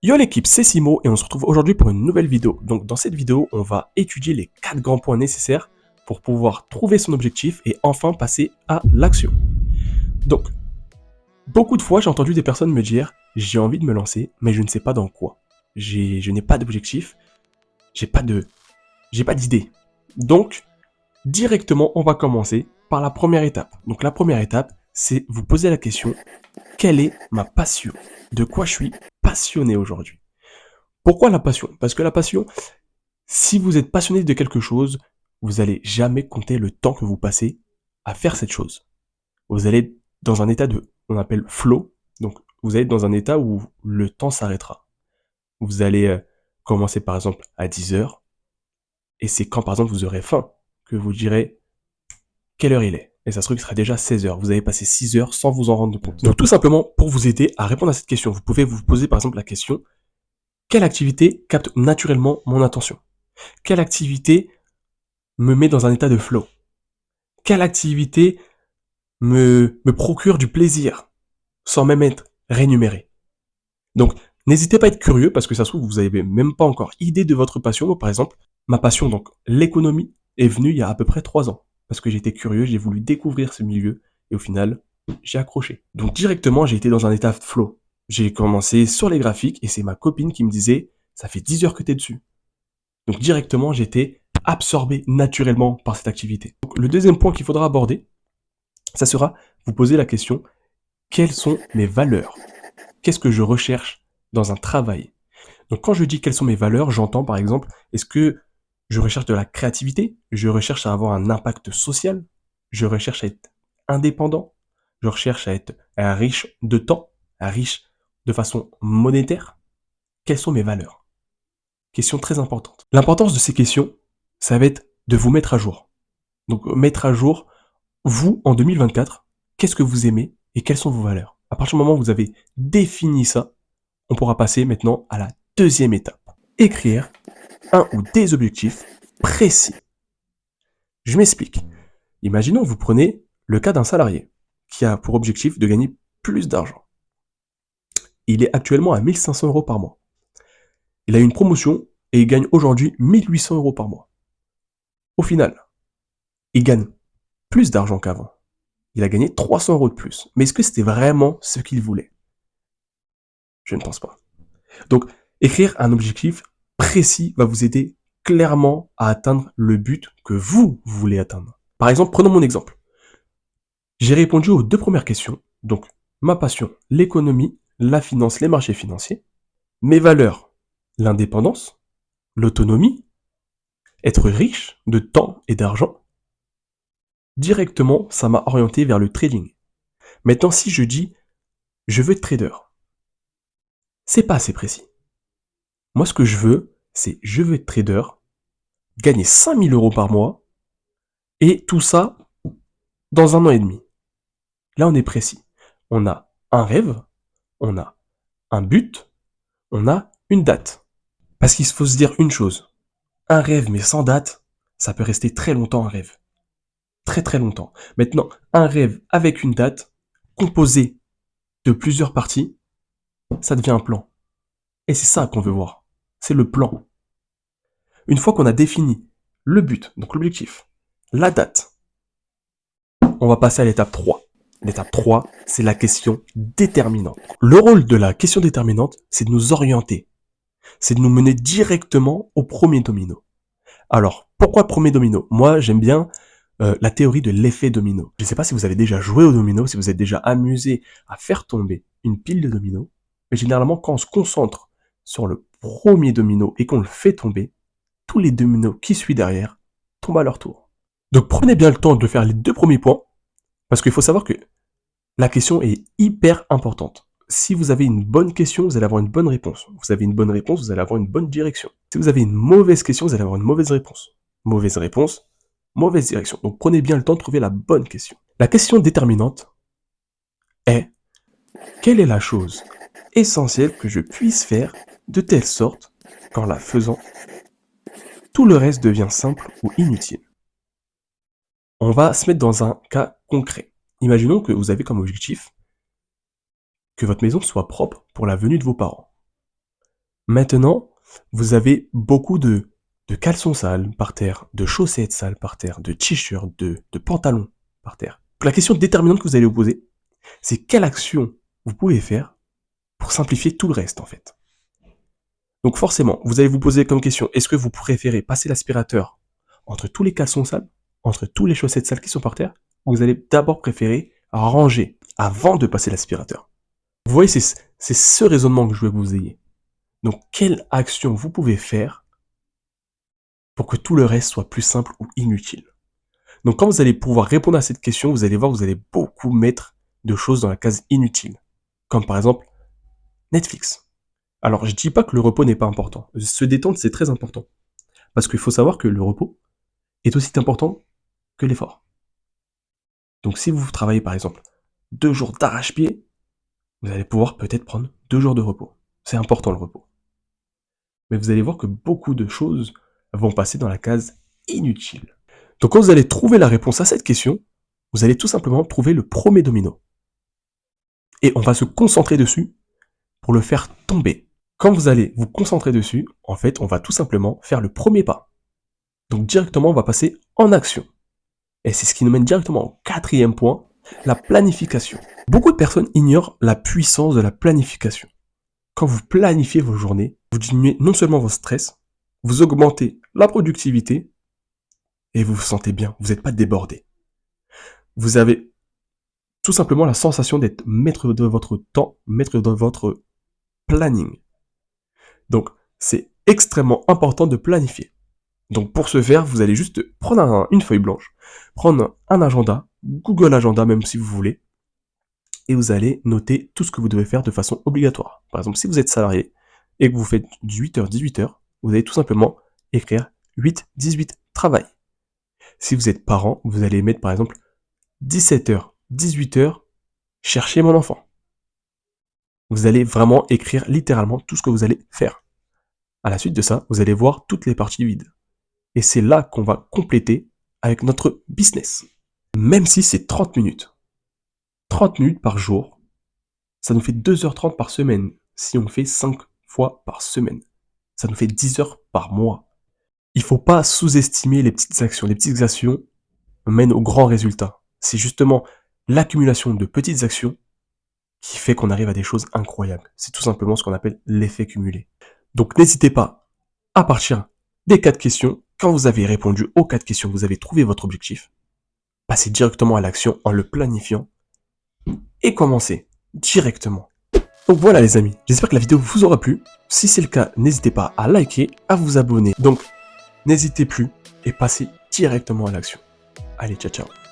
Yo l'équipe, c'est Simo et on se retrouve aujourd'hui pour une nouvelle vidéo. Donc dans cette vidéo, on va étudier les 4 grands points nécessaires pour pouvoir trouver son objectif et enfin passer à l'action. Donc, beaucoup de fois j'ai entendu des personnes me dire j'ai envie de me lancer, mais je ne sais pas dans quoi. Je n'ai pas d'objectif, j'ai pas d'idée. Donc, directement, on va commencer par la première étape. Donc la première étape, c'est vous poser la question, quelle est ma passion? De quoi je suis passionné aujourd'hui? Pourquoi la passion? Parce que la passion, si vous êtes passionné de quelque chose, vous allez jamais compter le temps que vous passez à faire cette chose. Vous allez être dans un état on appelle flow. Donc, vous allez être dans un état où le temps s'arrêtera. Vous allez commencer par exemple à 10 heures, et c'est quand par exemple vous aurez faim que vous direz quelle heure il est. Et ça se trouve qu'il sera déjà 16 heures. Vous avez passé 6 heures sans vous en rendre compte. Donc tout simplement, pour vous aider à répondre à cette question, vous pouvez vous poser par exemple la question, quelle activité capte naturellement mon attention? Quelle activité me met dans un état de flow? Quelle activité me procure du plaisir sans même être rémunéré? Donc, n'hésitez pas à être curieux parce que ça se trouve, vous n'avez même pas encore idée de votre passion. Moi, par exemple, ma passion, donc l'économie, est venue il y a à peu près 3 ans. Parce que j'étais curieux, j'ai voulu découvrir ce milieu et au final, j'ai accroché. Donc directement, j'ai été dans un état de flow. J'ai commencé sur les graphiques et c'est ma copine qui me disait, ça fait 10 heures que t'es dessus. Donc directement, j'étais absorbé naturellement par cette activité. Donc, le deuxième point qu'il faudra aborder, ça sera vous poser la question, quelles sont mes valeurs? Qu'est-ce que je recherche dans un travail? Donc quand je dis quelles sont mes valeurs, j'entends par exemple, est-ce que je recherche de la créativité? Je recherche à avoir un impact social? Je recherche à être indépendant? Je recherche à être riche de temps? Riche de façon monétaire? Quelles sont mes valeurs? Question très importante. L'importance de ces questions, ça va être de vous mettre à jour. Donc mettre à jour, vous, en 2024, qu'est-ce que vous aimez et quelles sont vos valeurs? À partir du moment où vous avez défini ça, on pourra passer maintenant à la deuxième étape. Écrire un ou des objectifs précis. Je m'explique. Imaginons que vous prenez le cas d'un salarié qui a pour objectif de gagner plus d'argent. Il est actuellement à 1500 euros par mois. Il a eu une promotion et il gagne aujourd'hui 1800 euros par mois. Au final, il gagne plus d'argent qu'avant. Il a gagné 300 euros de plus. Mais est-ce que c'était vraiment ce qu'il voulait? Je ne pense pas. Donc, écrire un objectif précis va vous aider clairement à atteindre le but que vous voulez atteindre. Par exemple, prenons mon exemple. J'ai répondu aux 2 premières questions. Donc, ma passion, l'économie, la finance, les marchés financiers. Mes valeurs, l'indépendance, l'autonomie, être riche de temps et d'argent. Directement, ça m'a orienté vers le trading. Maintenant, si je dis, je veux être trader, c'est pas assez précis. Moi, ce que je veux, c'est je veux être trader, gagner 5000 euros par mois, et tout ça dans 1 an et demi. Là, on est précis. On a un rêve, on a un but, on a une date. Parce qu'il faut se dire une chose. Un rêve mais sans date, ça peut rester très longtemps un rêve. Très très longtemps. Maintenant, un rêve avec une date, composé de plusieurs parties, ça devient un plan. Et c'est ça qu'on veut voir. C'est le plan. Une fois qu'on a défini le but, donc l'objectif, la date, on va passer à l'étape 3. L'étape 3, c'est la question déterminante. Le rôle de la question déterminante, c'est de nous orienter. C'est de nous mener directement au premier domino. Alors, pourquoi premier domino? Moi, j'aime bien la théorie de l'effet domino. Je ne sais pas si vous avez déjà joué au domino, si vous êtes déjà amusé à faire tomber une pile de dominos, mais généralement, quand on se concentre sur le premier domino et qu'on le fait tomber, tous les dominos qui suivent derrière tombent à leur tour. Donc prenez bien le temps de faire les 2 premiers points, parce qu'il faut savoir que la question est hyper importante. Si vous avez une bonne question, vous allez avoir une bonne réponse. Vous avez une bonne réponse, vous allez avoir une bonne direction. Si vous avez une mauvaise question, vous allez avoir une mauvaise réponse. Mauvaise réponse, mauvaise direction. Donc prenez bien le temps de trouver la bonne question. La question déterminante est, quelle est la chose essentielle que je puisse faire de telle sorte qu'en la faisant, tout le reste devient simple ou inutile? On va se mettre dans un cas concret. Imaginons que vous avez comme objectif que votre maison soit propre pour la venue de vos parents. Maintenant, vous avez beaucoup de caleçons sales par terre, de chaussettes sales par terre, de t-shirts, de pantalons par terre. La question déterminante que vous allez vous poser, c'est quelle action vous pouvez faire pour simplifier tout le reste en fait. Donc forcément, vous allez vous poser comme question, est-ce que vous préférez passer l'aspirateur entre tous les caleçons sales, entre tous les chaussettes sales qui sont par terre, ou vous allez d'abord préférer ranger avant de passer l'aspirateur? Vous voyez, c'est ce raisonnement que je veux que vous ayez. Donc quelle action vous pouvez faire pour que tout le reste soit plus simple ou inutile? Donc quand vous allez pouvoir répondre à cette question, vous allez voir que vous allez beaucoup mettre de choses dans la case inutile. Comme par exemple Netflix. Alors je dis pas que le repos n'est pas important. Se détendre, c'est très important. Parce qu'il faut savoir que le repos est aussi important que l'effort. Donc si vous travaillez par exemple 2 jours d'arrache-pied, vous allez pouvoir peut-être prendre 2 jours de repos. C'est important le repos. Mais vous allez voir que beaucoup de choses vont passer dans la case inutile. Donc quand vous allez trouver la réponse à cette question, vous allez tout simplement trouver le premier domino. Et on va se concentrer dessus pour le faire tomber. Quand vous allez vous concentrer dessus, en fait, on va tout simplement faire le premier pas. Donc directement, on va passer en action. Et c'est ce qui nous mène directement au 4e point, la planification. Beaucoup de personnes ignorent la puissance de la planification. Quand vous planifiez vos journées, vous diminuez non seulement votre stress, vous augmentez la productivité et vous vous sentez bien, vous n'êtes pas débordé. Vous avez tout simplement la sensation d'être maître de votre temps, maître de votre planning. Donc, c'est extrêmement important de planifier. Donc, pour ce faire, vous allez juste prendre une feuille blanche, prendre un agenda, Google Agenda même si vous voulez, et vous allez noter tout ce que vous devez faire de façon obligatoire. Par exemple, si vous êtes salarié et que vous faites du 8h, 18h, vous allez tout simplement écrire 8, 18, travail. Si vous êtes parent, vous allez mettre par exemple 17h, 18h, chercher mon enfant. Vous allez vraiment écrire littéralement tout ce que vous allez faire. À la suite de ça, vous allez voir toutes les parties vides. Et c'est là qu'on va compléter avec notre business. Même si c'est 30 minutes. 30 minutes par jour, ça nous fait 2h30 par semaine. Si on fait 5 fois par semaine, ça nous fait 10 heures par mois. Il ne faut pas sous-estimer les petites actions. Les petites actions mènent aux grands résultats. C'est justement l'accumulation de petites actions qui fait qu'on arrive à des choses incroyables. C'est tout simplement ce qu'on appelle l'effet cumulé. Donc n'hésitez pas à partir des 4 questions. Quand vous avez répondu aux 4 questions, vous avez trouvé votre objectif. Passez directement à l'action en le planifiant et commencez directement. Donc voilà les amis, j'espère que la vidéo vous aura plu. Si c'est le cas, n'hésitez pas à liker, à vous abonner. Donc n'hésitez plus et passez directement à l'action. Allez, ciao ciao.